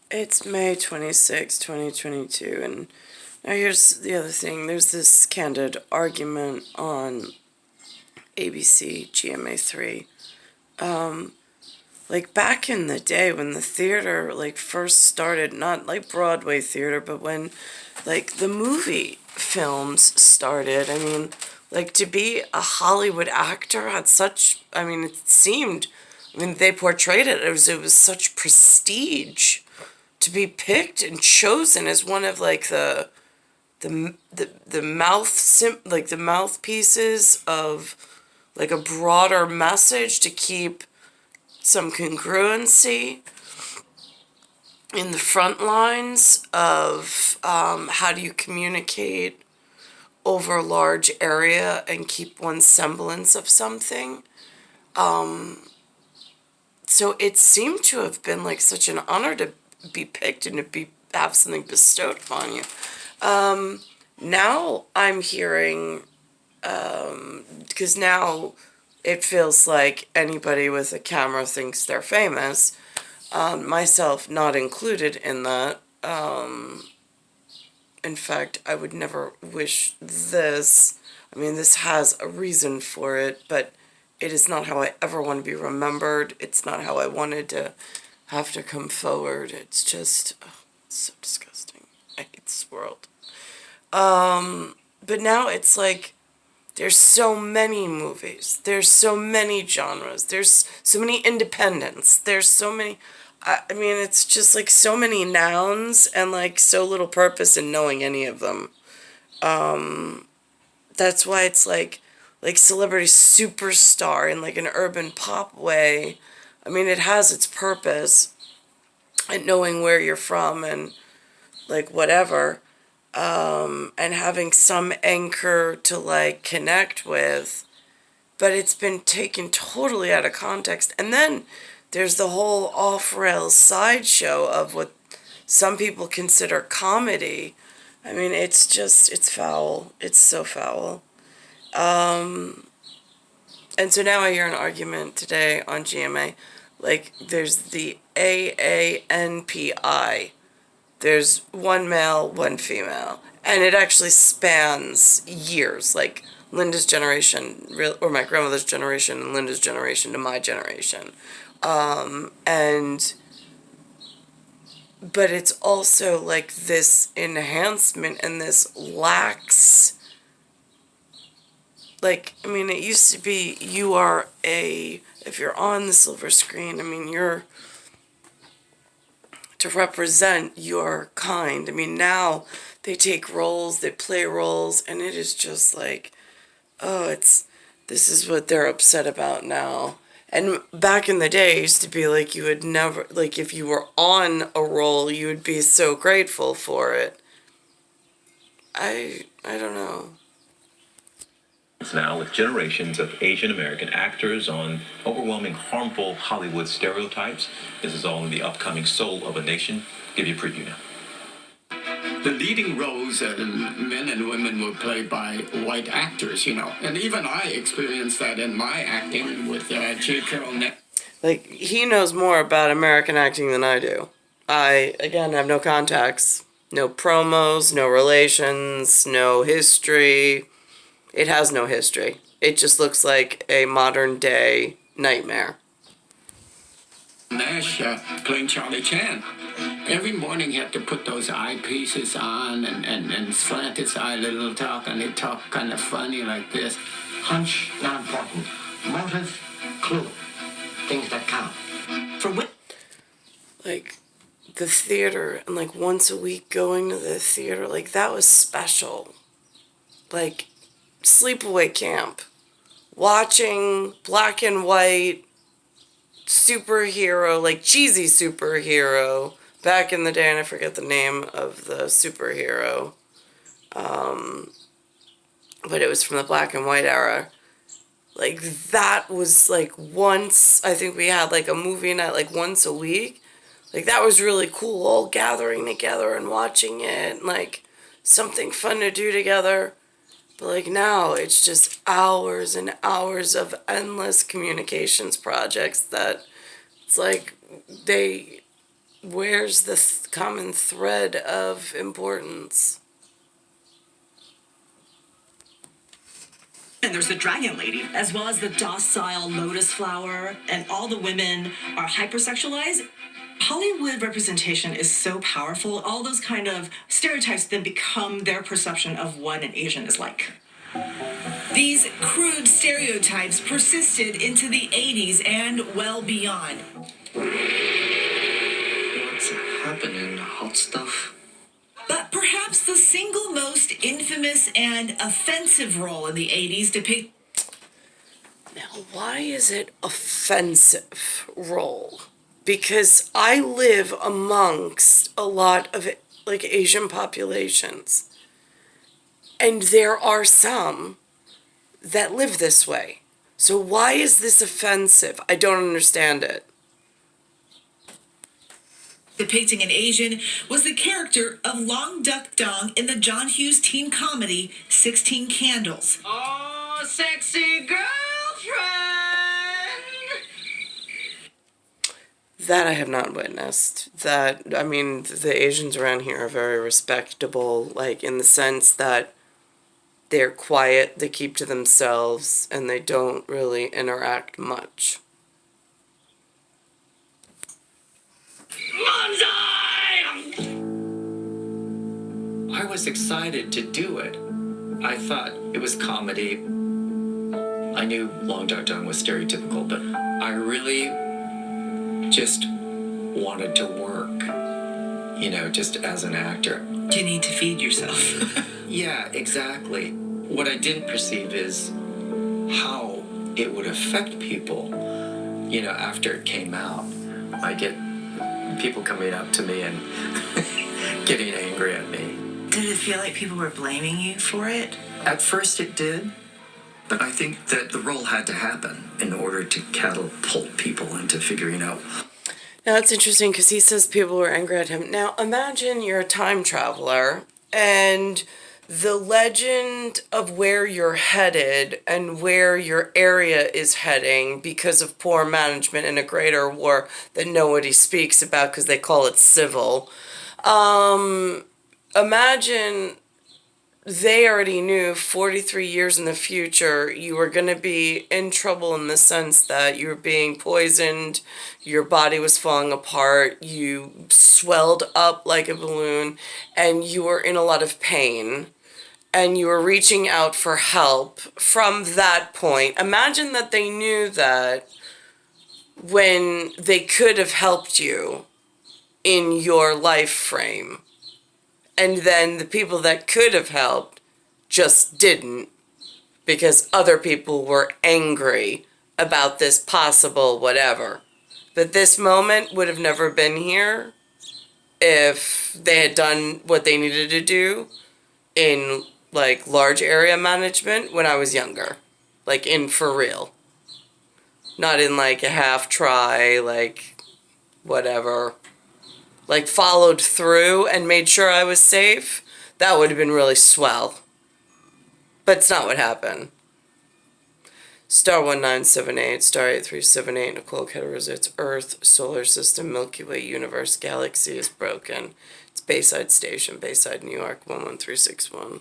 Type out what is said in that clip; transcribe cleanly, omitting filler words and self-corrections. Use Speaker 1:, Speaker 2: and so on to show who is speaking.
Speaker 1: It's May 26, 2022, and now here's the other thing. There's this candid argument on ABC GMA3. Like back in the day when the theater like first started, not like Broadway theater, but when like the movie films started, I mean, like to be a Hollywood actor had such, I mean, it seemed, I mean, they portrayed it, it was such prestige to be picked and chosen as one of like the like the mouthpieces of like a broader message to keep some congruency in the front lines of how do you communicate over a large area and keep one semblance of something. So it seemed to have been like such an honor to be picked and to be have something bestowed upon you. Now I'm hearing, because now it feels like anybody with a camera thinks they're famous, myself not included in that. In fact, I would never wish this. I mean, this has a reason for it, but it is not how I ever want to be remembered. It's not how I wanted to have to come forward. It's just, oh, it's so disgusting. I hate this world. But now it's like there's so many movies. There's so many genres. There's so many independents. There's so many. I mean, it's just like so many nouns and like so little purpose in knowing any of them. That's why it's like celebrity superstar in like an urban pop way. I mean, it has its purpose at knowing where you're from and like whatever, and having some anchor to like connect with, but it's been taken totally out of context. And then there's the whole off-rails sideshow of what some people consider comedy. I mean, it's just, it's foul. It's so foul. And so now I hear an argument today on GMA. Like, there's the AANPI. There's one male, one female. And it actually spans years. Like, Linda's generation, or my grandmother's generation, and Linda's generation to my generation. And but it's also like this enhancement and this lax, like, I mean, it used to be you are if you're on the silver screen, I mean, you're to represent your kind. I mean, now they take roles, they play roles, and it is just like, oh, this is what they're upset about now. And back in the day, it used to be like you would never, like if you were on a role, you would be so grateful for it. I don't know.
Speaker 2: Now with generations of Asian American actors on overwhelming harmful Hollywood stereotypes. This is all in the upcoming Soul of a Nation. Give you a preview now.
Speaker 3: The leading roles, men and women, were played by white actors, you know. And even I experienced that in my acting with J. Carroll.
Speaker 1: Like, he knows more about American acting than I do. I, again, have no contacts, no promos, no relations, no history. It has no history. It just looks like a modern day nightmare.
Speaker 3: Nash playing Charlie Chan. Every morning he had to put those eyepieces on and slant his eye a little, talk, and he'd talk kind of funny like this.
Speaker 4: Hunch, not important. Motive, clue. Things that count.
Speaker 3: For what?
Speaker 1: Like, the theater, and like once a week going to the theater, like that was special. Like, sleepaway camp. Watching black and white superhero, like cheesy superhero, back in the day, and I forget the name of the superhero, but it was from the black and white era. Like, that was like once, I think we had like a movie night like once a week. Like, that was really cool, all gathering together and watching it, and like something fun to do together. But like now, it's just hours and hours of endless communications projects that it's like where's the common thread of importance?
Speaker 5: And there's the dragon lady, as well as the docile lotus flower, and all the women are hypersexualized. Hollywood representation is so powerful. All those kind of stereotypes then become their perception of what an Asian is like. These crude stereotypes persisted into the 80s and well beyond.
Speaker 6: What's happening, hot stuff?
Speaker 5: But perhaps the single most infamous and offensive role in the 80s depicts.
Speaker 1: Now, why is it offensive role? Because I live amongst a lot of like Asian populations, and there are some that live this way. So why is this offensive? I don't understand it.
Speaker 5: Depicting an Asian was the character of Long Duck Dong in the John Hughes teen comedy 16 Candles.
Speaker 6: Oh, sexy girlfriend!
Speaker 1: That I have not witnessed. That, I mean, the Asians around here are very respectable, like in the sense that they're quiet, they keep to themselves, and they don't really interact much.
Speaker 6: I was excited to do it. I thought it was comedy. I knew Long Duck Dong was stereotypical, but I really just wanted to work, just as an actor.
Speaker 5: You need to feed yourself.
Speaker 6: Yeah, exactly. What I didn't perceive is how it would affect people, after it came out. I get people coming up to me and getting angry at me.
Speaker 5: Did it feel like people were blaming you for it?
Speaker 6: At first it did, but I think that the role had to happen in order to catapult people into figuring out.
Speaker 1: Now, it's interesting because he says people were angry at him. Now, imagine you're a time traveler and the legend of where you're headed and where your area is heading because of poor management in a greater war that nobody speaks about because they call it civil. Imagine they already knew 43 years in the future you were going to be in trouble in the sense that you were being poisoned, your body was falling apart, you swelled up like a balloon, and you were in a lot of pain, and you were reaching out for help from that point. Imagine that they knew that when they could have helped you in your life frame. And then the people that could have helped just didn't because other people were angry about this possible whatever. But this moment would have never been here if they had done what they needed to do in like large area management when I was younger. Like in for real. Not in like a half try, like whatever. Like followed through and made sure I was safe, that would have been really swell. But it's not what happened. Star 1978, Star 8378, Nicole, Cattaruzza, it's Earth, Solar System, Milky Way, Universe, Galaxy is broken. It's Bayside Station, Bayside, New York, 11361.